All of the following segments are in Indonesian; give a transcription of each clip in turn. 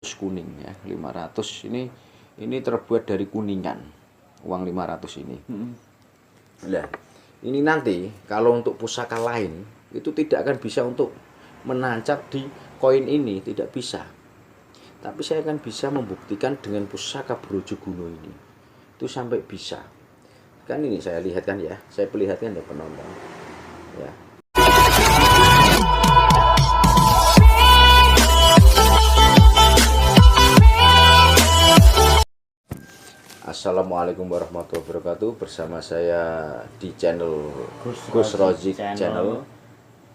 kuning ya, 500 ini terbuat dari kuningan, uang 500 ini. Nah, ini nanti kalau untuk pusaka lain itu tidak akan bisa untuk menancap di koin ini, tidak bisa. Tapi saya akan bisa membuktikan dengan pusaka Brojoguno ini. Itu sampai bisa. Kan ini saya lihatkan ya, saya perlihatkan ya penonton. Ya. Assalamualaikum warahmatullahi wabarakatuh. Bersama saya di channel Gus Rozik channel.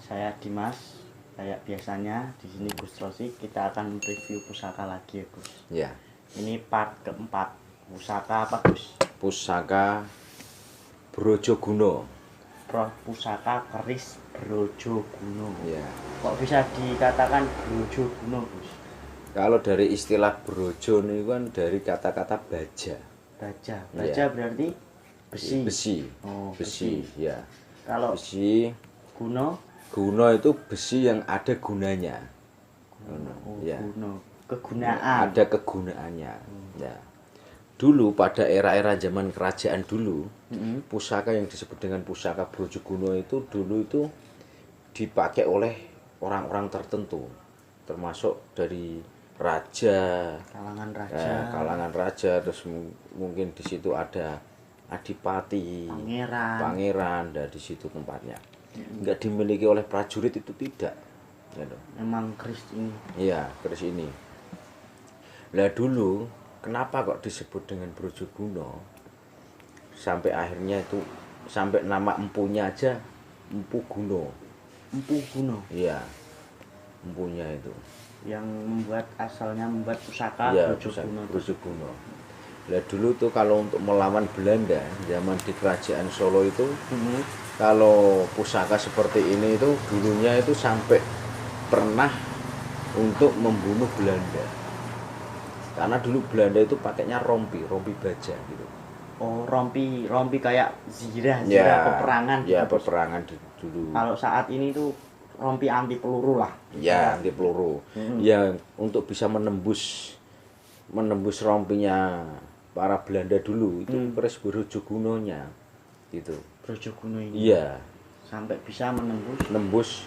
Saya Dimas. Kayak biasanya di sini Gus Rozik, kita akan review pusaka lagi ya Gus. Ya. Ini part keempat. Pusaka apa Gus? Pusaka Brojoguno. Pusaka keris Brojoguno. Ya. Kok bisa dikatakan Brojoguno Gus? Kalau dari istilah brojo ini kan dari kata-kata baja. Baja Ya. berarti besi. Besi. Oh, besi. Ya. Kalau besi, guno? Guno itu besi yang ada gunanya. Oh, ya. guno. Kegunaan. Ada kegunaannya. Ya. Dulu pada era-era zaman kerajaan dulu, pusaka yang disebut dengan pusaka Brojoguno itu dulu itu dipakai oleh orang-orang tertentu, termasuk dari raja, kalangan raja, terus mungkin di situ ada adipati, pangeran, dan di situ tempatnya. Enggak dimiliki oleh prajurit, itu tidak. Gitu. Memang keris ini. Iya, keris ini. Lah dulu kenapa kok disebut dengan Brojoguno? Sampai akhirnya itu sampai nama empunya aja Empu Guno. Empu Guno. Iya. Empunya itu. Yang asalnya membuat pusaka Ya, Brojoguno. Lah dulu tuh kalau untuk melawan Belanda zaman di kerajaan Solo itu, kalau pusaka seperti ini itu dulunya itu sampai pernah untuk membunuh Belanda. Karena dulu Belanda itu pakainya rompi baja gitu. Oh, rompi kayak zirah peperangan. Ya, gitu. peperangan dulu. Kalau saat ini tuh rompi anti peluru lah. Ya, anti peluru. Ya, untuk bisa menembus rompinya para Belanda dulu itu keris Brojogunonya gitu. Brojoguno ini. Iya. Sampai bisa menembus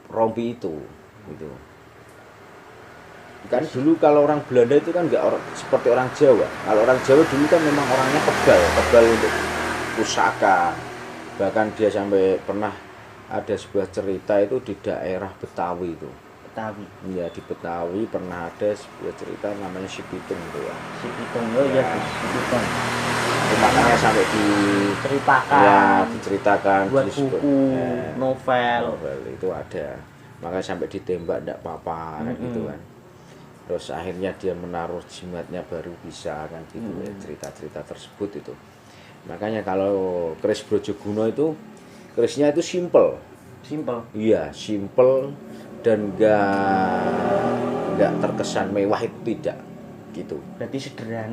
rompi itu gitu. Kan dulu kalau orang Belanda itu kan nggak seperti orang Jawa. Kalau orang Jawa dulu kan memang orangnya kebal untuk pusaka. Bahkan dia sampai pernah ada sebuah cerita itu di daerah Betawi itu. Betawi. Iya, di Betawi pernah ada sebuah cerita namanya Si Pitung itu ya. Si Pitung, oh ya, Si Pitung. Makanya sampai diceritakan buat buku, novel itu ada. Makanya sampai ditembak enggak apa-apa gitu kan. Terus akhirnya dia menaruh jimatnya baru bisa kan gitu ya, cerita-cerita tersebut itu. Makanya kalau keris Brojoguno itu kerisnya itu simple. Iya, simple dan enggak terkesan mewah, itu tidak gitu. Berarti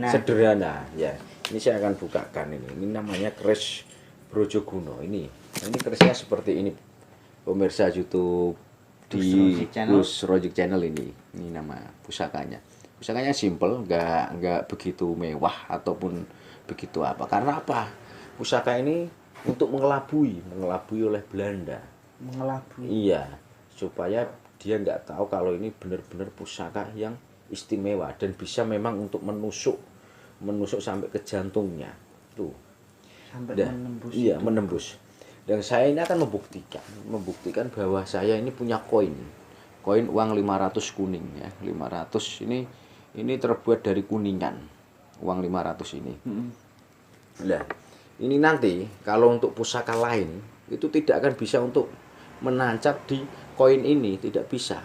sederhana ya. Ini saya akan bukakan ini namanya keris Brojoguno ini kerisnya seperti ini, pemirsa YouTube di Gus Rozik channel ini nama pusakanya simple, nggak begitu mewah ataupun begitu apa. Karena apa? Pusaka ini untuk mengelabui oleh Belanda. Iya, supaya dia nggak tahu kalau ini benar-benar pusaka yang istimewa dan bisa memang untuk menusuk sampai ke jantungnya tuh. Menembus. Dan saya ini akan membuktikan bahwa saya ini punya koin uang 500 kuning ya. 500 ini terbuat dari kuningan, uang 500 ini. Nah, ini nanti kalau untuk pusaka lain itu tidak akan bisa untuk menancap di koin ini, tidak bisa.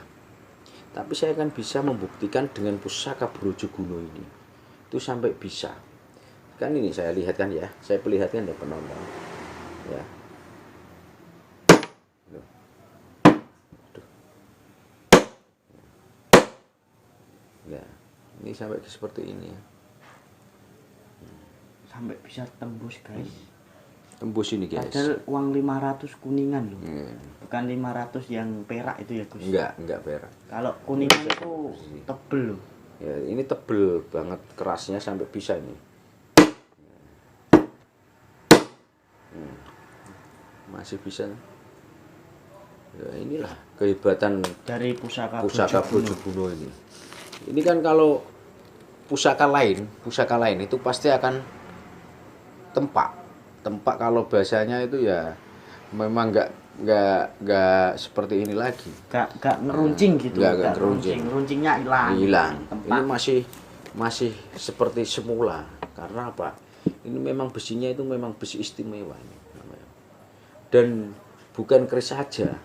Tapi saya akan bisa membuktikan dengan pusaka Brojoguno ini. Itu sampai bisa. Kan ini saya lihatkan ya, saya perlihatkan ya penonton. Ya. Ya, ini sampai seperti ini ya. Sampai bisa tembus guys. Tembus ini guys. Padahal uang 500 kuningan loh. Bukan 500 yang perak itu ya Gus. Enggak perak. Kalau kuningan itu tebel loh. Ya, ini tebel banget, kerasnya sampai bisa ini. Masih bisa. Ya, inilah kehebatan Dari pusaka Brojoguno ini. Ini kan kalau pusaka lain itu pasti akan tempak kalau bahasanya itu ya memang nggak seperti ini lagi. Gak ngeruncing gitu. Nggak ngeruncing. Runcingnya hilang. Ini masih seperti semula. Karena apa? Ini memang besinya itu memang besi istimewa ini namanya. Dan bukan keris saja,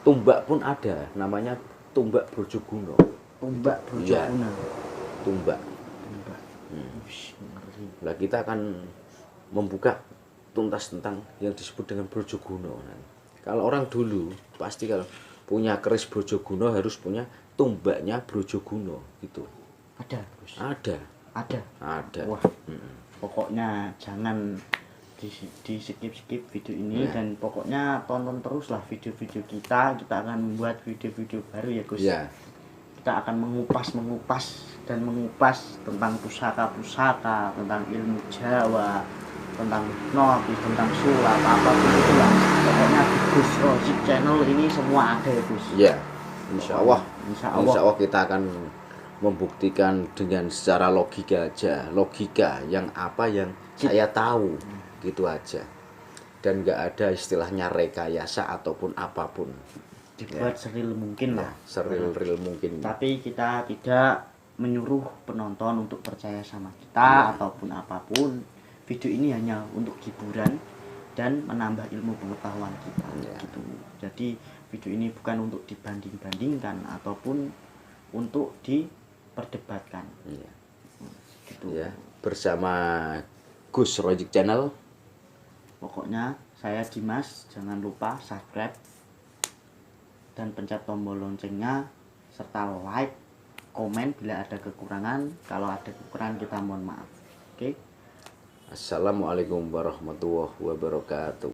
tumbak pun ada, namanya tumbak Brojoguno. Tumbak Brojoguno. Ya, tumbak. Nah, kita akan membuka tuntas tentang yang disebut dengan Brojoguno. Kalau orang dulu pasti kalau punya keris Brojoguno harus punya tumbaknya Brojoguno gitu. Ada, Bos. Ada. Wah. Pokoknya jangan di skip video ini Ya. dan pokoknya tonton terus lah video-video kita akan membuat video-video baru ya Gus. Ya. Kita akan mengupas tentang pusaka-pusaka, tentang ilmu Jawa, tentang hipnotis, tentang sulap, apapun itulah. Pokoknya di Gus Rozik Channel ini semua ada ya Gus. Ya, insya Allah kita akan membuktikan dengan secara logika aja, yang saya tahu gitu aja, dan nggak ada istilahnya rekayasa ataupun apapun, dibuat seril mungkin lah, seril mungkin. Tapi kita tidak menyuruh penonton untuk percaya sama kita ataupun apapun. Video ini hanya untuk hiburan dan menambah ilmu pengetahuan kita gitu. Jadi video ini bukan untuk dibanding-bandingkan ataupun untuk diperdebatkan gitu. Ya, bersama Gus Rozik Channel. Pokoknya saya Dimas, jangan lupa subscribe dan pencet tombol loncengnya serta like, komen bila ada kekurangan. Kalau ada kekurangan kita mohon maaf. Oke. Assalamualaikum warahmatullahi wabarakatuh.